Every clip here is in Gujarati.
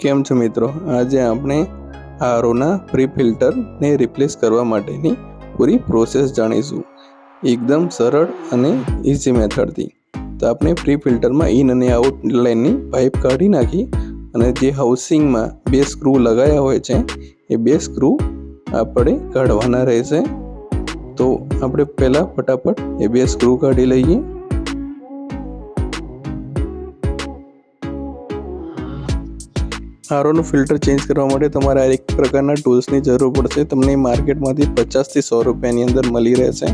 કેમ છો મિત્રો? આજે આપણે આરઓના પ્રી ફિલ્ટરને રિપ્લેસ કરવા માટેની પૂરી પ્રોસેસ જાણીશું, એકદમ સરળ અને ઇઝી મેથડથી. તો આપણે પ્રી ફિલ્ટરમાં ઇન અને આઉટ લાઇનની પાઇપ કાઢી નાખી અને જે હાઉસિંગમાં બે સ્ક્રૂ લગાવ્યા હોય છે એ બે સ્ક્રૂ આપણે કાઢવાના રહેશે. તો આપણે પહેલાં ફટાફટ એ બે સ્ક્રૂ કાઢી લઈએ. આરઓનું ફિલ્ટર ચેન્જ કરવા માટે તમારે આ એક પ્રકારના ટૂલ્સની જરૂર પડશે. તમને માર્કેટમાંથી 50 થી 100 રૂપિયાની અંદર મળી રહેશે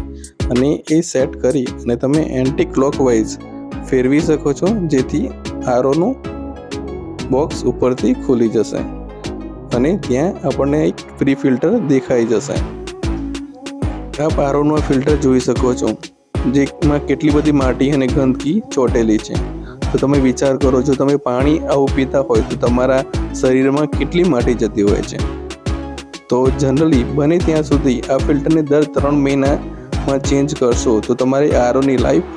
અને એ સેટ કરી અને તમે એન્ટી ક્લોકવાઇઝ ફેરવી શકો છો, જેથી આરઓનું બોક્સ ઉપરથી ખુલી જશે અને ત્યાં આપણને એક પ્રી ફિલ્ટર દેખાઈ જશે. આપ આરઓનું ફિલ્ટર જોઈ શકો છો, જેમાં કેટલી બધી માટી અને ગંદકી ચોટેલી છે. તો તમે વિચાર કરો, જો તમે પાણી આવું પીતા હોય તો તમારા શરીરમાં કેટલી માટી જતી હોય છે. તો જનરલી બને ત્યાં સુધી આ ફિલ્ટરને દર 3 મહિનામાં ચેન્જ કરશો તો તમારી આરઓની લાઈફ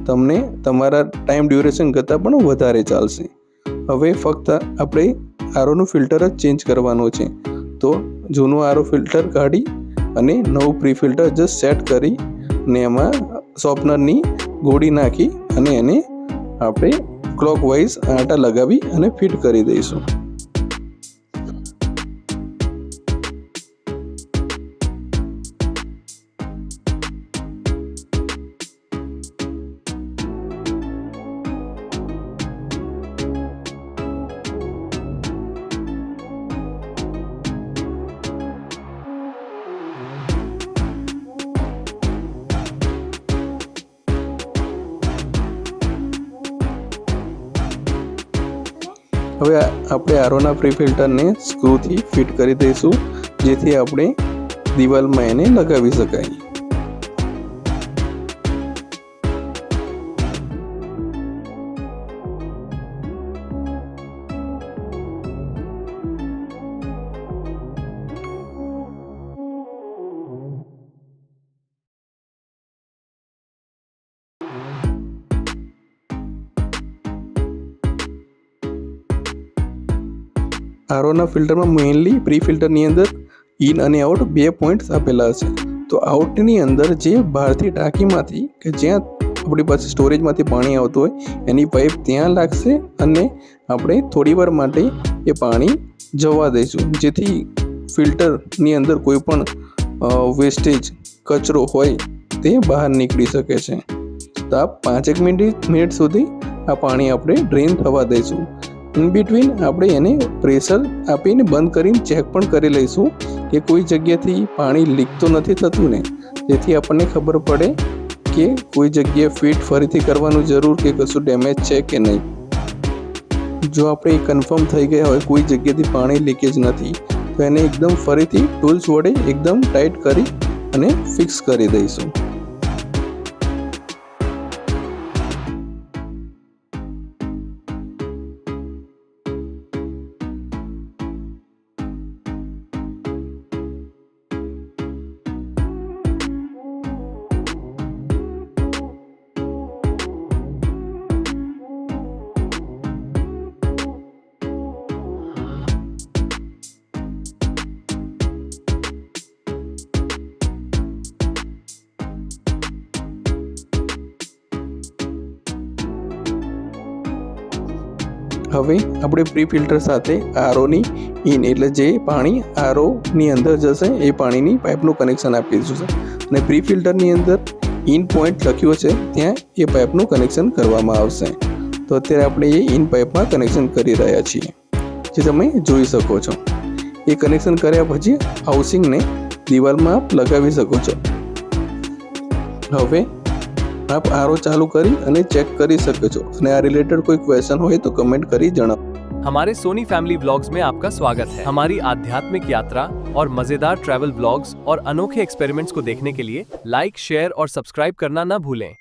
તમને તમારા ટાઈમ ડ્યુરેશન કરતાં પણ વધારે ચાલશે. હવે ફક્ત આપણે આરઓનું ફિલ્ટર જ ચેન્જ કરવાનું છે. તો જૂનું આરઓ ફિલ્ટર કાઢી અને નવું પ્રી ફિલ્ટર જસ્ટ સેટ કરી અને એમાં શોર્પનરની ગોળી નાખી અને એને આપણે ક્લોકવાઇઝ આંટા લગાવી અને ફિટ કરી દઈશું. હવે આપણે આરઓના પ્રી ફિલ્ટરને સ્ક્રૂથી ફિટ કરી દઈશું, જેથી આપણે દિવાલમાં એને લગાવી શકાય. આરઓના ફિલ્ટરમાં મેઇનલી પ્રી ફિલ્ટરની અંદર ઇન અને આઉટ 2 પોઈન્ટ્સ આપેલા હશે. તો આઉટની અંદર જે બહારથી ટાંકીમાંથી કે જ્યાં આપણી પાસે સ્ટોરેજમાંથી પાણી આવતું હોય એની પાઇપ ત્યાં લાગશે અને આપણે થોડી વાર માટે એ પાણી જવા દઈશું, જેથી ફિલ્ટરની અંદર કોઈ પણ વેસ્ટેજ કચરો હોય તે બહાર નીકળી શકે છે. તો આ 5 મિનિટ સુધી આ પાણી આપણે ડ્રેન થવા દઈશું. ઇન બિટવીન આપણે એને પ્રેશર આપીને બંધ કરીને ચેક પણ કરી લઈશું કે કોઈ જગ્યાથી પાણી લીક તો નથી થતું ને, જેથી આપણને ખબર પડે કે કોઈ જગ્યાએ ફિટ ફરીથી કરવાનું જરૂર કે કશું ડેમેજ છે કે નહીં. જો આપણે કન્ફર્મ થઈ ગયા હોય કોઈ જગ્યાથી પાણી લીકેજ નથી તો એને એકદમ ફરીથી ટૂલ્સ વડે એકદમ ટાઈટ કરી અને ફિક્સ કરી દઈશું. હવે આપણે પ્રી ફિલ્ટર સાથે આરઓની ઇન એટલે જે પાણી આરઓની અંદર જશે એ પાણીની પાઇપનું કનેક્શન આપી દઈશું અને પ્રી ફિલ્ટરની અંદર ઇન પોઈન્ટ લખ્યો છે ત્યાં એ પાઇપનું કનેક્શન કરવામાં આવશે. તો અત્યારે આપણે એ ઇન પાઇપમાં કનેક્શન કરી રહ્યા છીએ, જે તમે જોઈ શકો છો. એ કનેક્શન કર્યા પછી હાઉસિંગને દિવાલમાં આપ લગાવી શકો છો. હવે आप आरओ चालू करी અને चेक કરી શકો છો અને આ રિલેટેડ कोई क्वेश्चन हो तो कमेंट करी जनाओ. हमारे सोनी फैमिली व्लॉग्स में आपका स्वागत है. हमारी आध्यात्मिक यात्रा और मजेदार ट्रैवल व्लॉग्स और अनोखे एक्सपेरिमेंट्स को देखने के लिए लाइक, शेयर और सब्सक्राइब करना न भूलें.